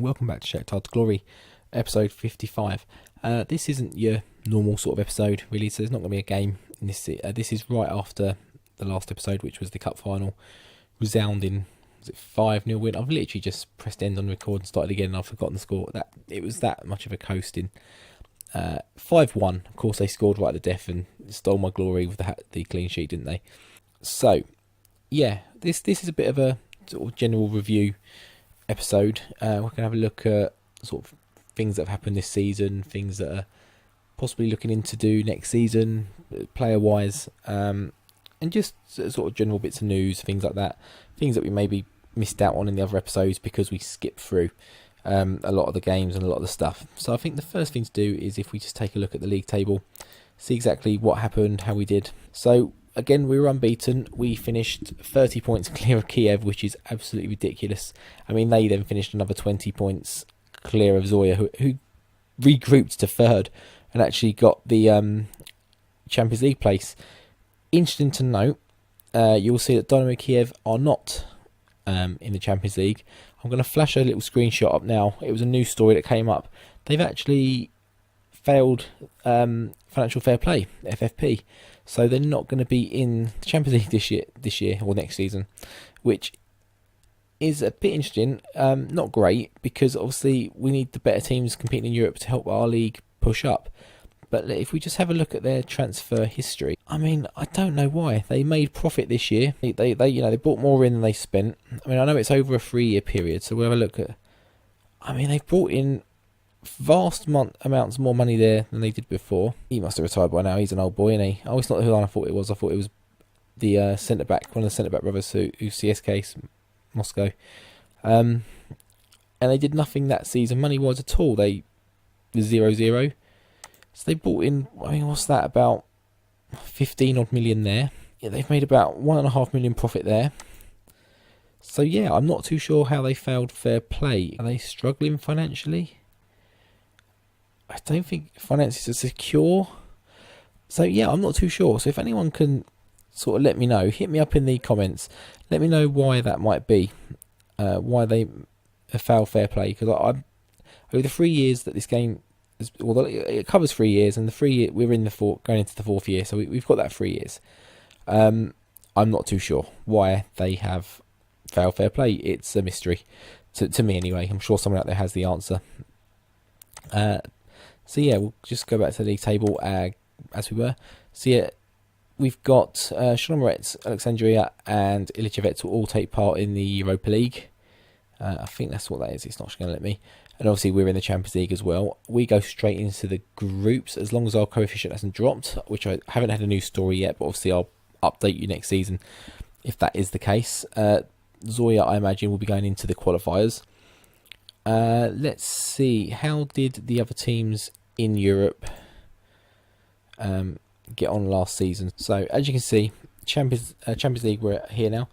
welcome back to Shakhtar Glory, episode 55. This isn't your normal sort of episode, really, so there's not going to be a game in this. This is right after the last episode, which was the cup final, resounding, was it 5-0 win? I've literally just pressed end on record and started again, and I've forgotten the score. It was that much of a coasting. 5-1, of course, they scored right at the death and stole my glory with the clean sheet, didn't they? So, yeah, this is a bit of a sort of general review episode. We're going to have a look at sort of things that have happened this season, things that are possibly looking into do next season, player-wise, and just sort of general bits of news, things like that, things that we maybe missed out on in the other episodes because we skipped through a lot of the games and a lot of the stuff. So I think the first thing to do is if we just take a look at the league table, see exactly what happened, how we did. So again, we were unbeaten. We finished 30 points clear of Kiev, which is absolutely ridiculous. I mean, they then finished another 20 points clear of Zoya, who regrouped to third and actually got the Champions League place. Interesting to note, you'll see that Dynamo Kiev are not in the Champions League. I'm going to flash a little screenshot up now. It was a news story that came up. They've actually failed financial fair play, FFP. So they're not going to be in the Champions League this year or next season, which is a bit interesting. Not great, because obviously we need the better teams competing in Europe to help our league push up. But if we just have a look at their transfer history, I mean, I don't know why they made profit this year. They brought more in than they spent. I mean, I know it's over a 3-year period, so we'll have a look at. I mean, they've brought in vast amounts more money there than they did before. He must have retired by now. He's an old boy, isn't he? Oh, it's not who I thought it was. I thought it was the centre back, one of the centre back brothers who CSK Moscow. And they did nothing that season money wise at all. They was 0-0. So they brought in, I mean, what's that, about 15 odd million there. Yeah, they've made about 1.5 million profit there. So yeah, I'm not too sure how they failed fair play. Are they struggling financially? I don't think finances are secure. So yeah, I'm not too sure. So if anyone can sort of let me know, hit me up in the comments. Let me know why that might be. Why they failed fair play. Because I over the 3 years that this game, although it covers 3 years, and we're in going into the 4th year, so we've got that 3 years. I'm not too sure why they have failed fair play. It's a mystery to me anyway. I'm sure someone out there has the answer. So yeah, we'll just go back to the league table as we were. So yeah, we've got Shakhtar, Alexandria and Ilichevets will all take part in the Europa League. I think that's what that is. It's not going to let me. And obviously we're in the Champions League as well. We go straight into the groups as long as our coefficient hasn't dropped, which I haven't had a new story yet, but obviously I'll update you next season if that is the case. Zoya, I imagine, will be going into the qualifiers. Let's see, how did the other teams in Europe get on last season? So as you can see, Champions League, we're here now.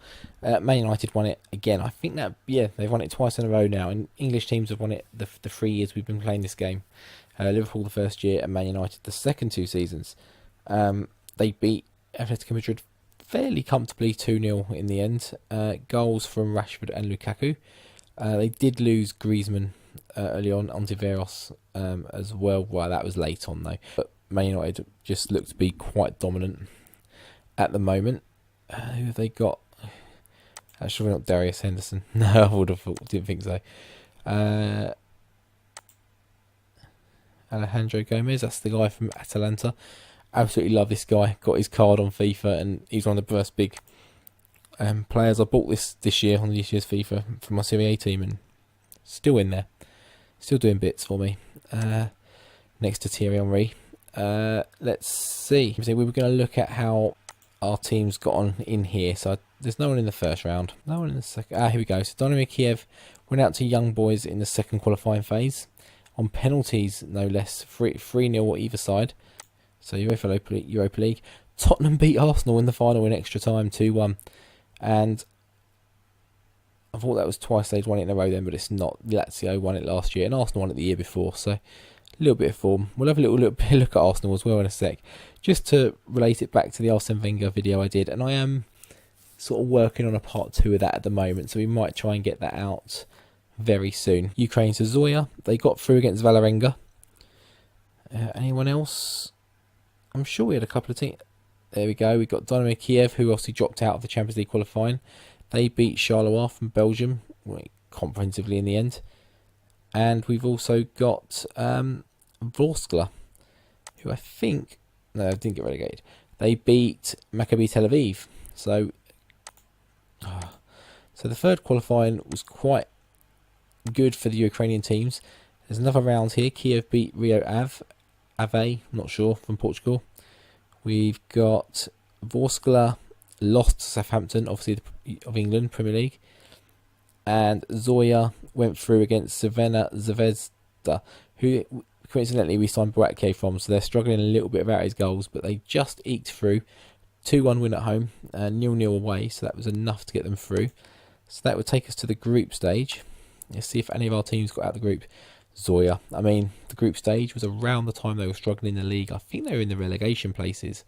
Man United won it again. I think that, yeah, they've won it twice in a row now, and English teams have won it the 3 years we've been playing this game. Liverpool the first year and Man United the second 2 seasons. They beat Atletico Madrid fairly comfortably 2-0 in the end. Goals from Rashford and Lukaku. They did lose Griezmann early on, Ontiveros as well. Well, that was late on though. But Man United just looked to be quite dominant at the moment. Who have they got? Actually, not Darius Henderson. No, I would have thought, didn't think so. Alejandro Gomez, that's the guy from Atalanta. Absolutely love this guy. Got his card on FIFA, and he's one of the first big players I bought this year on this year's FIFA from my Serie A team, and still in there, still doing bits for me. Next to Thierry Henry. Let's see. We were going to look at how our teams got on in here. So there's no one in the first round, no one in the second. Here we go. So Dynamo Kiev went out to Young Boys in the second qualifying phase on penalties, no less. 3-0 either side. So Europa League. Tottenham beat Arsenal in the final in extra time 2-1. And I thought that was twice they'd won it in a row then, but it's not. Lazio won it last year and Arsenal won it the year before. So a little bit of form. We'll have a little look at Arsenal as well in a sec. Just to relate it back to the Arsene Wenger video I did. And I am sort of working on a part 2 of that at the moment. So we might try and get that out very soon. Ukraine to Zoya. They got through against Valorenga. Anyone else? I'm sure we had a couple of teams. There we go. We got Dynamo Kiev, who obviously dropped out of the Champions League qualifying. They beat Charleroi from Belgium comprehensively in the end. And we've also got Vorskla, who I think... No, didn't get relegated. They beat Maccabi Tel Aviv. So the third qualifying was quite good for the Ukrainian teams. There's another round here. Kiev beat Rio Ave, not sure, from Portugal. We've got Vorskla lost to Southampton, obviously of England, Premier League. And Zoya went through against Cervena Zvezda, who coincidentally we signed Boatke from, so they're struggling a little bit about his goals, but they just eked through. 2-1 win at home and 0-0 away, so that was enough to get them through. So that would take us to the group stage. Let's see if any of our teams got out of the group. Zoya. I mean, the group stage was around the time they were struggling in the league. I think they were in the relegation places.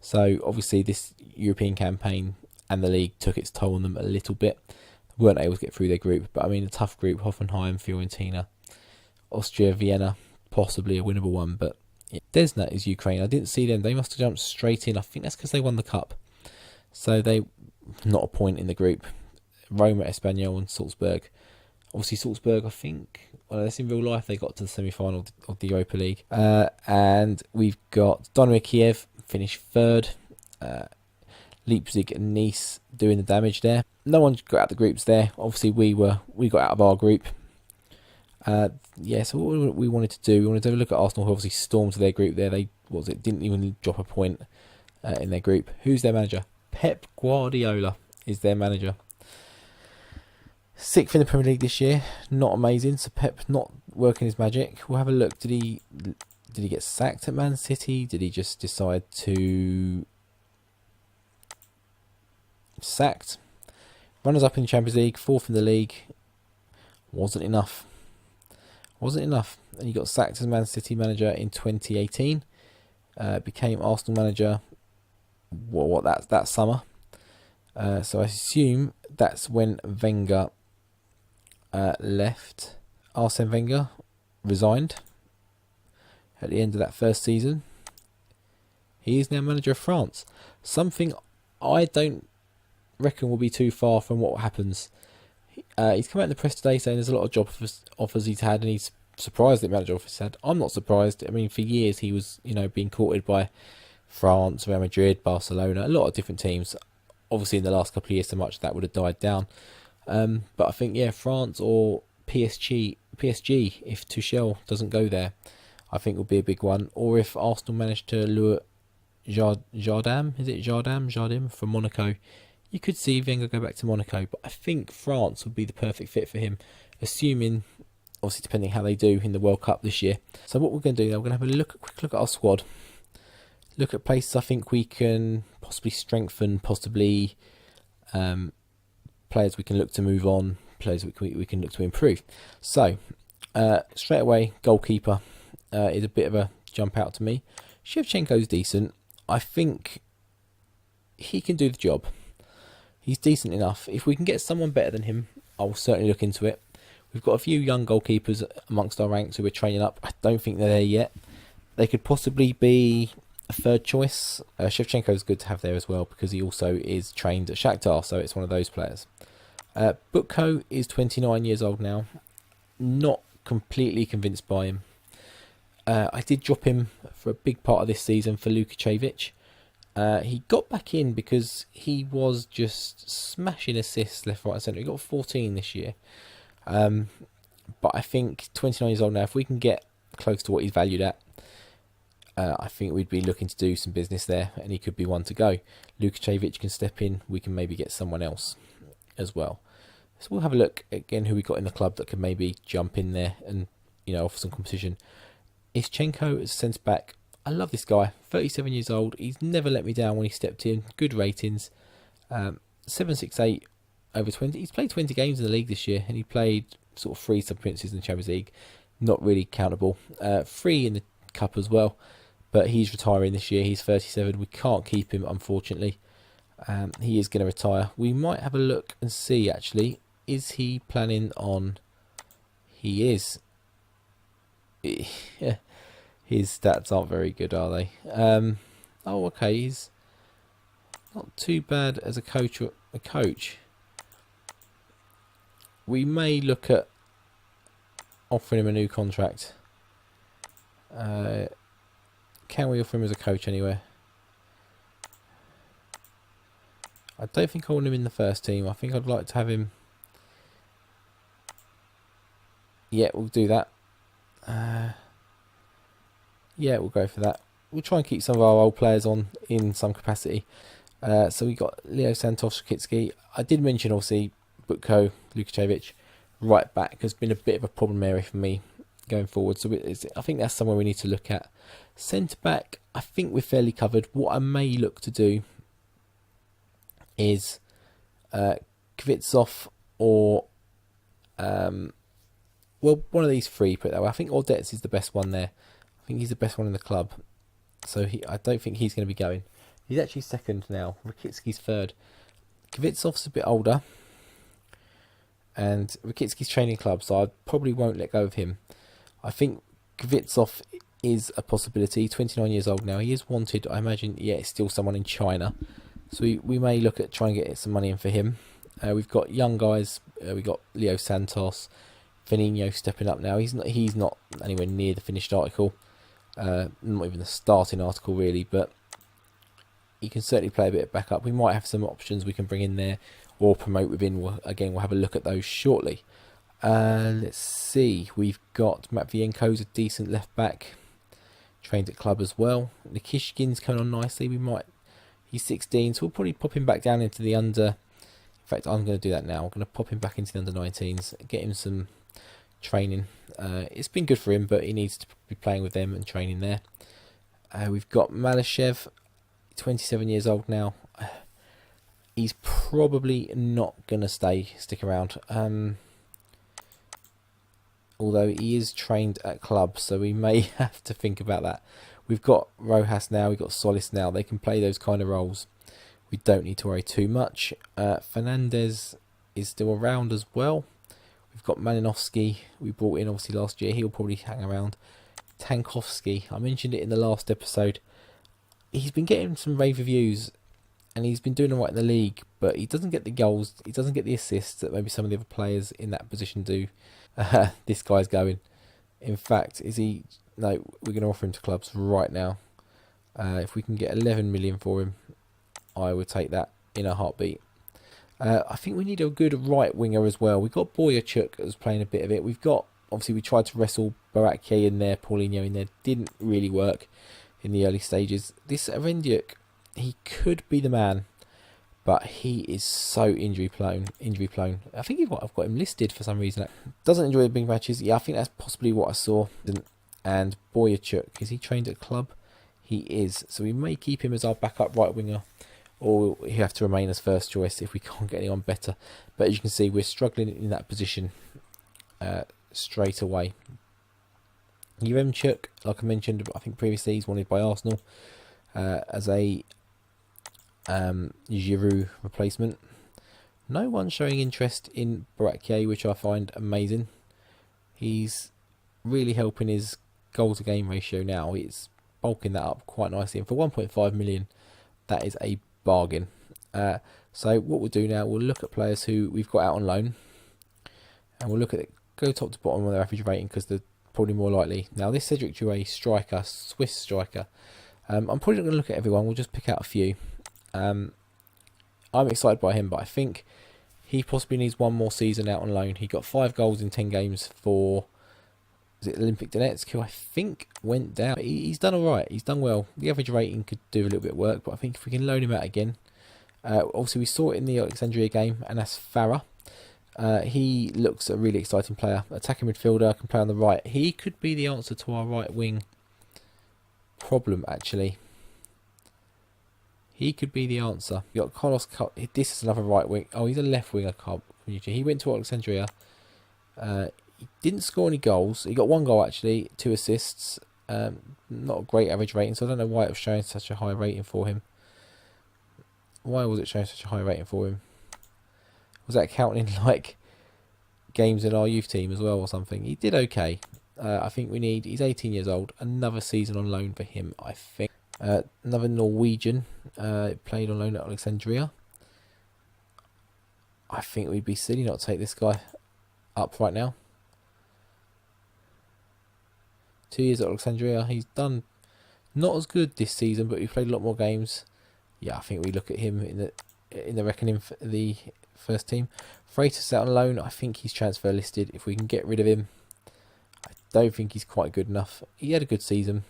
So obviously this European campaign and the league took its toll on them a little bit. They weren't able to get through their group, but I mean, a tough group. Hoffenheim, Fiorentina, Austria, Vienna, possibly a winnable one, but yeah. Desna is Ukraine. I didn't see them. They must have jumped straight in. I think that's because they won the cup. So they, not a point in the group. Roma, Espanyol and Salzburg. Obviously Salzburg, I think, well, that's in real life, they got to the semi-final of the Europa League. And we've got Dynamo Kiev, finished third. Leipzig and Nice doing the damage there. No one got out of the groups there. Obviously we got out of our group. So what we wanted to do, we wanted to have a look at Arsenal, who obviously stormed to their group there. They didn't even drop a point in their group. Who's their manager? Pep Guardiola is their manager. 6th in the Premier League this year, not amazing. So Pep not working his magic. We'll have a look. Did he get sacked at Man City? Did he just decide to sacked? Runners up in the Champions League, 4th in the league. Wasn't enough. And he got sacked as Man City manager in 2018. Became Arsenal manager. That summer. So I assume that's when Wenger left. Arsene Wenger resigned at the end of that first season. He is now manager of France. Something I don't reckon will be too far from what happens. He's come out in the press today saying there's a lot of job offers he's had, and he's surprised that manager offers he's had. I'm not surprised. I mean, for years he was, being courted by France, Real Madrid, Barcelona, a lot of different teams. Obviously, in the last couple of years, so much that would have died down. But I think, France or PSG, if Tuchel doesn't go there, I think will be a big one. Or if Arsenal manage to lure Jardim from Monaco, you could see Wenger go back to Monaco. But I think France would be the perfect fit for him, assuming, obviously, depending how they do in the World Cup this year. So what we're going to do now, we're going to have a quick look at our squad. Look at places I think we can possibly strengthen, possibly players we can look to move on, players we can look to improve. So, straight away, goalkeeper is a bit of a jump out to me. Shevchenko's decent. I think he can do the job. He's decent enough. If we can get someone better than him, I will certainly look into it. We've got a few young goalkeepers amongst our ranks who we're training up. I don't think they're there yet. They could possibly be a third choice. Shevchenko is good to have there as well because he also is trained at Shakhtar, so it's one of those players. Butko is 29 years old now. Not completely convinced by him. I did drop him for a big part of this season for Lukačević. He got back in because he was just smashing assists left, right and centre. He got 14 this year. But I think 29 years old now, if we can get close to what he's valued at, I think we'd be looking to do some business there, and he could be one to go. Lukačević can step in. We can maybe get someone else as well. So we'll have a look again who we got in the club that could maybe jump in there and offer some competition. Ischenko as centre back. I love this guy. 37 years old. He's never let me down when he stepped in. Good ratings. 768 over 20. He's played 20 games in the league this year, and he played sort of 3 sub-appearances in the Champions League. Not really countable. 3 in the cup as well. But he's retiring this year. He's 37. We can't keep him, unfortunately. He is going to retire. We might have a look and see, actually. Is he planning on He is. Yeah, his stats aren't very good, are they? Oh, okay. He's not too bad as a coach. We may look at offering him a new contract. Can we offer him as a coach anywhere? I don't think I want him in the first team. I think I'd like to have him. Yeah, we'll do that. Yeah, we'll go for that. We'll try and keep some of our old players on in some capacity. So we got Leo Santos, Rakitsky. I did mention obviously Butko, Lukacevic, right back has been a bit of a problem area for me going forward. So I think that's somewhere we need to look at. Centre back, I think we're fairly covered. What I may look to do is Kvitsov or well, one of these three. Put it that way. I think Audit is the best one there. I think he's the best one in the club. So I don't think he's going to be going. He's actually second now. Rakitsky's third. Kvitsov's a bit older. And Rakitsky's training club, so I probably won't let go of him. I think Kvitsov is a possibility. 29 years old now. He is wanted. I imagine, yeah, it's still someone in China. So we may look at trying to get some money in for him. We've got young guys. We've got Leo Santos. Fernino stepping up now. He's not anywhere near the finished article. Not even the starting article really, but he can certainly play a bit of backup. We might have some options we can bring in there or promote within. We'll have a look at those shortly. Let's see. We've got Matvienko's a decent left back. Trained at club as well. Nikishkin's coming on nicely. He's 16, so we'll probably pop him back down into the under. In fact, I'm going to do that now. I'm going to pop him back into the under-19s, get him some training. It's been good for him, but he needs to be playing with them and training there. We've got Malashev, 27 years old now. He's probably not going to stick around. Although he is trained at club, so we may have to think about that. We've got Rojas now, we've got Solis now. They can play those kind of roles. We don't need to worry too much. Fernandez is still around as well. We've got Malinovsky, we brought in obviously last year. He'll probably hang around. Tankovsky, I mentioned it in the last episode. He's been getting some rave reviews and he's been doing all right in the league, but he doesn't get the goals, he doesn't get the assists that maybe some of the other players in that position do. This guy's going. In fact, no, we're going to offer him to clubs right now. If we can get 11 million for him, I would take that in a heartbeat. I think we need a good right winger as well. We've got Boyachuk who's playing a bit of it. Obviously we tried to wrestle Barakye in there, Paulinho in there. Didn't really work in the early stages. This Arendiuk, he could be the man, but he is so injury prone. I think I've got him listed for some reason. Doesn't enjoy the big matches. Yeah, I think that's possibly what I saw. And Boyachuk, is he trained at club? He is. So we may keep him as our backup right winger, or he have to remain as first choice if we can't get anyone better. But as you can see, we're struggling in that position straight away. Yaremchuk, like I mentioned, I think previously, he's wanted by Arsenal as a Giroud replacement. No one showing interest in Barakye, which I find amazing. He's really helping his goal to game ratio now. It's bulking that up quite nicely, and for 1.5 million, that is a bargain. So what we'll do now, we'll look at players who we've got out on loan, and we'll look at go top to bottom on their average rating because they're probably more likely. Now this Cedric Doué striker, Swiss striker, I'm probably not going to look at everyone. We'll just pick out a few. I'm excited by him, but I think he possibly needs one more season out on loan. He got 5 goals in 10 games for Olympic Donetsk, who I think went down. He's done alright, he's done well. The average rating could do a little bit of work, but I think if we can loan him out again. Also, we saw it in the Alexandria game, and that's Farah. He looks a really exciting player. Attacking midfielder, can play on the right. He could be the answer to our right wing problem, actually. He could be the answer. You got Carlos. This is another right wing. Oh, he's a left winger. He went to Alexandria. He didn't score any goals. He got 1 goal actually, 2 assists. Not a great average rating, so I don't know why it was showing such a high rating for him. Why was it showing such a high rating for him? Was that counting like games in our youth team as well or something. He did okay. I think he's 18 years old, another season on loan for him, I think. Another Norwegian, played on loan at Alexandria. I think we'd be silly not to take this guy up right now. 2 years at Alexandria. He's done not as good this season, but we played a lot more games. Yeah, I think we look at him in the reckoning for the first team. Freitas out on loan. I think he's transfer listed. If we can get rid of him, I don't think he's quite good enough. He had a good season.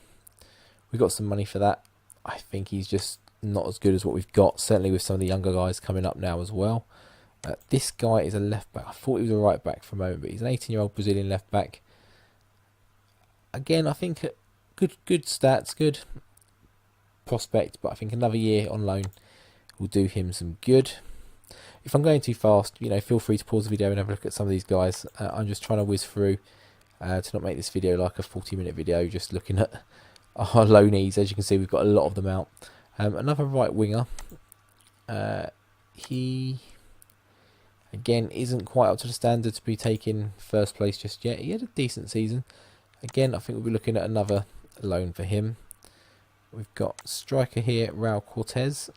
We got some money for that. I think he's just not as good as what we've got. Certainly with some of the younger guys coming up now as well. This guy is a left back. I thought he was a right back for a moment, but he's an 18-year-old Brazilian left back. Again, I think good stats, good prospect, but I think another year on loan will do him some good. If I'm going too fast, feel free to pause the video and have a look at some of these guys. I'm just trying to whiz through to not make this video like a 40-minute video, just looking at our loanees. As you can see, we've got a lot of them out. Another right winger. He, again, isn't quite up to the standard to be taking first place just yet. He had a decent season. Again, I think we'll be looking at another loan for him. We've got striker here, Raul Cortez.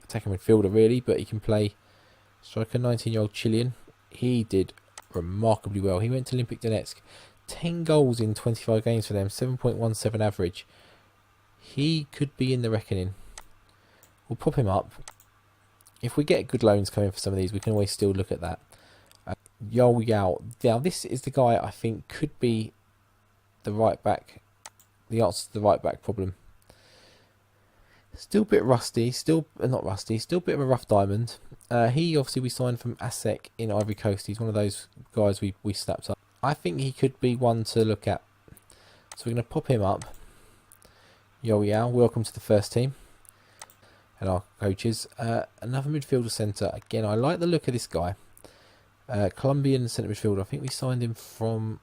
Attacking midfielder, really, but he can play striker, 19-year-old Chilean. He did remarkably well. He went to Olympic Donetsk. 10 goals in 25 games for them, 7.17 average. He could be in the reckoning. We'll pop him up. If we get good loans coming for some of these, we can always still look at that. Yo Yao. Now, this is the guy I think could be the right back. The answer to the right back problem. Still a bit rusty. Still not rusty. Still a bit of a rough diamond. He obviously we signed from ASEC in Ivory Coast. He's one of those guys we snapped up. I think he could be one to look at. So we're going to pop him up. Yo Yao, welcome to the first team. And our coaches. Another midfielder centre. Again, I like the look of this guy. Colombian centre midfielder. I think we signed him from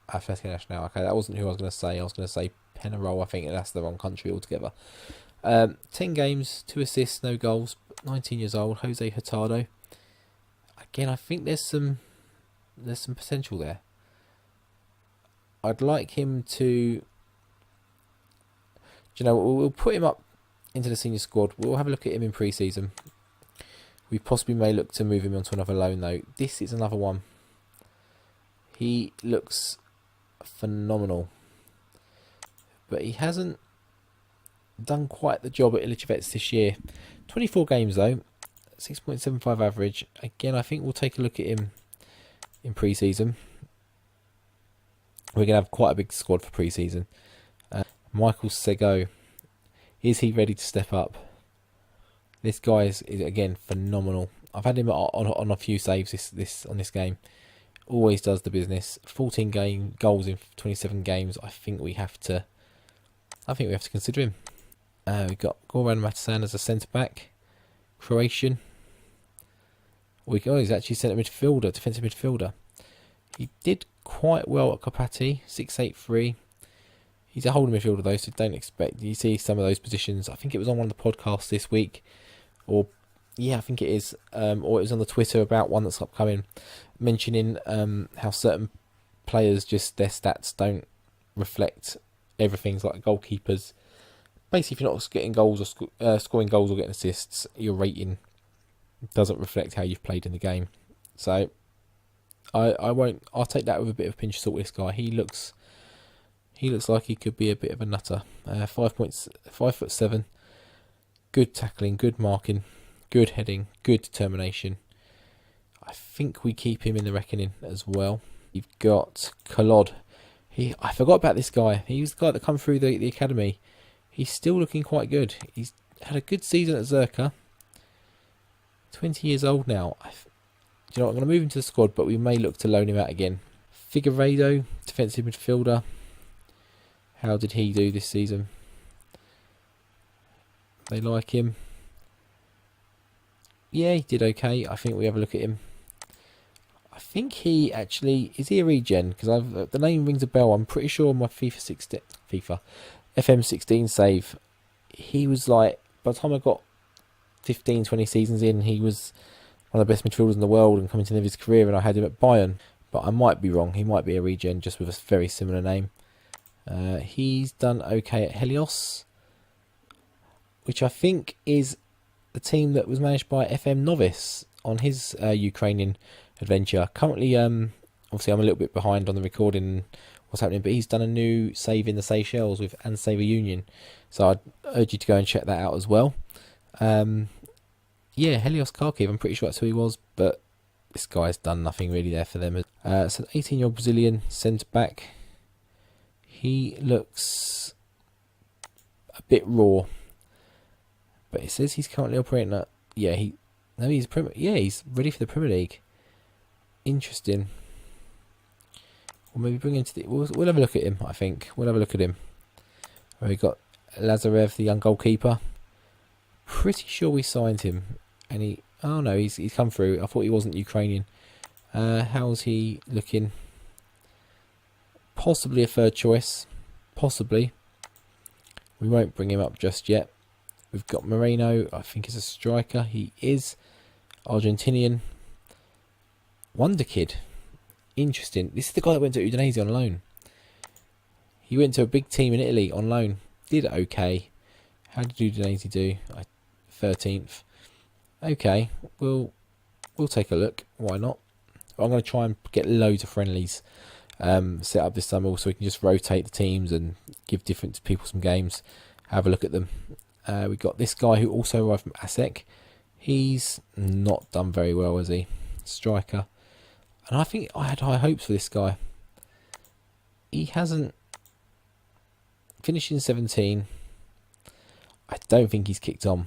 Atlético Nacional. Okay, that wasn't who I was going to say. I was going to say Penarol. I think that's the wrong country altogether. 10 games, 2 assists, no goals. 19 years old, Jose Hurtado. Again, I think there's some potential there. I'd like him to, we'll put him up into the senior squad. We'll have a look at him in pre-season. We possibly may look to move him onto another loan though. This is another one. He looks phenomenal, but he hasn't done quite the job at Ilicevets this year. 24 games though, 6.75 average. Again, I think we'll take a look at him in pre-season. We're going to have quite a big squad for pre-season. Michael Sego, is he ready to step up? This guy is again phenomenal. I've had him on a few saves on this game. Always does the business. 14 goals in 27 games. I think we have to consider him. We've got Goran Matasan as a centre back, Croatian. He's actually centre midfielder, defensive midfielder. He did quite well at Kopati, 6'8", He's a holding midfielder though, so don't expect. You see some of those positions. I think it was on one of the podcasts this week, I think it is, or it was on the Twitter about one that's upcoming, mentioning how certain players just their stats don't reflect everything. Like goalkeepers. Basically, if you're not getting goals or scoring goals or getting assists, your rating doesn't reflect how you've played in the game. So I'll take that with a bit of a pinch of salt with this guy. He looks like he could be a bit of a nutter. 5'7", good tackling, good marking, good heading, good determination. I think we keep him in the reckoning as well. You've got Kolod. I forgot about this guy. He was the guy that come through the academy. He's still looking quite good. He's had a good season at Zerka. 20 years old now. I'm going to move him to the squad, but we may look to loan him out again. Figueiredo, defensive midfielder. How did he do this season? They like him. Yeah, he did okay. I think we have a look at him. I think he actually... Is he a regen? Because the name rings a bell. I'm pretty sure my FM16 save, he was like... By the time I got 15, 20 seasons in, he was one of the best midfielders in the world and coming to the end of his career, and I had him at Bayern. But I might be wrong. He might be a regen just with a very similar name. He's done okay at Helios, which I think is the team that was managed by FM Novice on his Ukrainian adventure. Currently, obviously I'm a little bit behind on the recording what's happening, but he's done a new save in the Seychelles with Ansaver Union, so I'd urge you to go and check that out as well. Yeah, Helios Kharkiv, I'm pretty sure that's who he was, but this guy's done nothing really there for them. It's an 18-year-old Brazilian centre back. He looks a bit raw, but it says he's currently operating at he's ready for the Premier League. Interesting. Or maybe bring him to the... We'll have a look at him, I think. We'll have a look at him. We've got Lazarev, the young goalkeeper. Pretty sure we signed him. And he... Oh no, he's come through. I thought he wasn't Ukrainian. How's he looking? Possibly a third choice. Possibly. We won't bring him up just yet. We've got Moreno, I think is a striker. He is Argentinian. Wonder Kid. Interesting. This is the guy that went to Udinese on loan. He went to a big team in Italy on loan. Did okay. How did Udinese do? 13th. Okay, we'll take a look. Why not? I'm going to try and get loads of friendlies set up this summer, so we can just rotate the teams and give different people some games. Have a look at them. We've got this guy who also arrived from ASEC. He's not done very well, has he? Striker. And I think I had high hopes for this guy. He hasn't finished in 17. I don't think he's kicked on.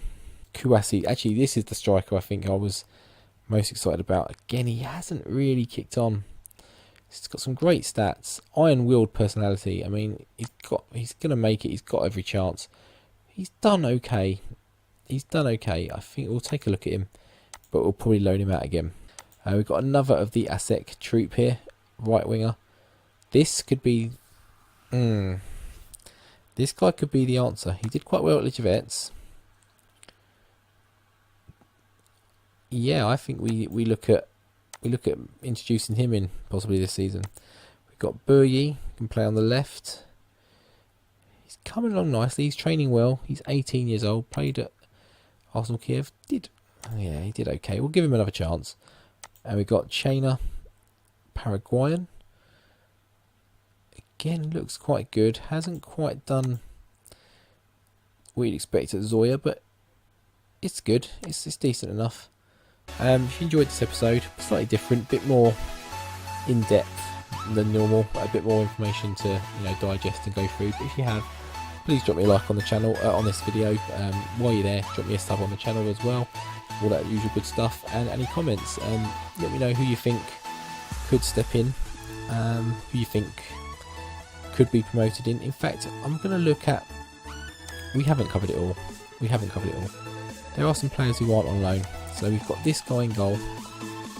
Kouassi, actually this is the striker I think I was most excited about. Again, he hasn't really kicked on. He's got some great stats. Iron-willed personality. I mean, he's going to make it. He's got every chance. He's done okay. I think we'll take a look at him, but we'll probably loan him out again. We've got another of the ASEC troop here, right winger. This could be... This guy could be the answer. He did quite well at Lichevets. Yeah, I think we look at introducing him in possibly this season. We've got Buryi, can play on the left. He's coming along nicely. He's training well. He's 18 years old. Played at Arsenal Kiev. He did okay. We'll give him another chance. And we've got Chainer, Paraguayan. Again, looks quite good. Hasn't quite done what you'd expect at Zoya, but it's good. It's decent enough. If you enjoyed this episode, slightly different, a bit more in depth than normal, a bit more information to digest and go through. But if you have, please drop me a like on the channel, on this video. While you're there, drop me a sub on the channel as well. All that usual good stuff, and any comments. Let me know who you think could step in, who you think could be promoted in. In fact, I'm going to look at... We haven't covered it all. There are some players who aren't on loan. So we've got this guy in goal.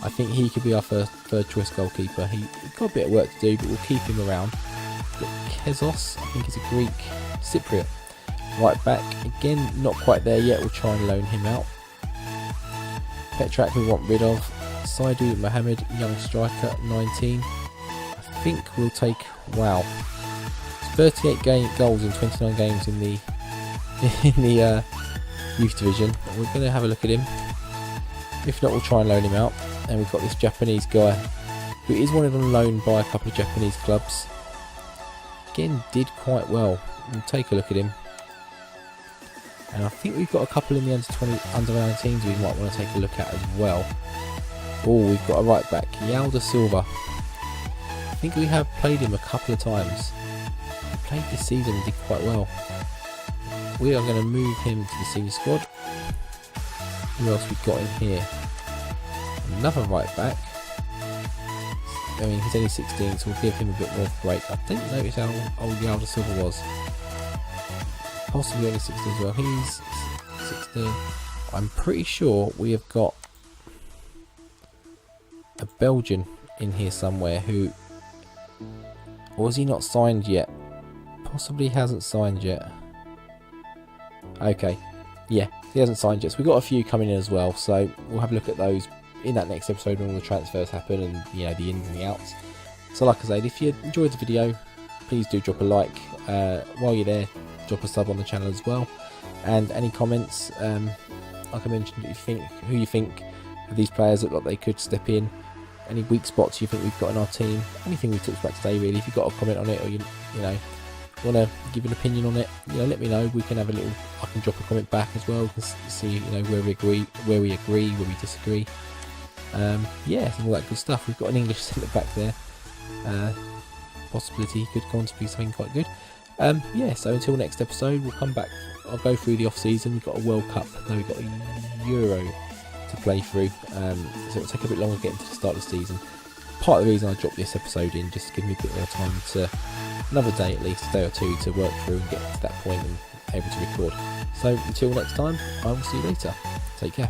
I think he could be our third choice goalkeeper. He's got a bit of work to do, but we'll keep him around. We've got Kezos, I think he's a Greek Cypriot. Right back, again, not quite there yet. We'll try and loan him out. Petrak we want rid of. Saidu Mohammed, young striker, 19. I think we'll take... Wow. 38 goals in 29 games in the youth division. We're going to have a look at him. If not, we'll try and loan him out. And we've got this Japanese guy who is wanted on loan by a couple of Japanese clubs. Again, did quite well. We'll take a look at him. And I think we've got a couple in the under 19s we might want to take a look at as well. Oh, we've got a right back, Yalda Silva. I think we have played him a couple of times. He played this season and did quite well. We are going to move him to the senior squad. Who else we got in here? Another right back. I mean, he's only 16, so we'll give him a bit more of a break. I didn't notice how old Yalda Silva was. Possibly only 16 as well. He's 16. I'm pretty sure we have got a Belgian in here somewhere who... Or is he not signed yet? Possibly hasn't signed yet. Okay. Yeah, he hasn't signed yet. So we've got a few coming in as well. So we'll have a look at those in that next episode when all the transfers happen and the ins and the outs. So like I said, if you enjoyed the video, please do drop a like. While you're there, drop a sub on the channel as well. And any comments, like I mentioned, who you think of these players look like they could step in, any weak spots you think we've got in our team, anything we talked about today really. If you've got a comment on it, or you want to give an opinion on it, let me know. We can have a little, I can drop a comment back as well. We can see where we agree, where we disagree. And all that good stuff. We've got an English centre back there. Possibility could go on to be something quite good. So until next episode, we'll come back. I'll go through the off season. We've got a World Cup, no, we've got a Euro to play through, so it'll take a bit longer getting to the start of the season. Part of the reason I dropped this episode in, just to give me a bit more time to, another day at least, a day or two, to work through and get to that point and able to record. So until next time, I will see you later. Take care.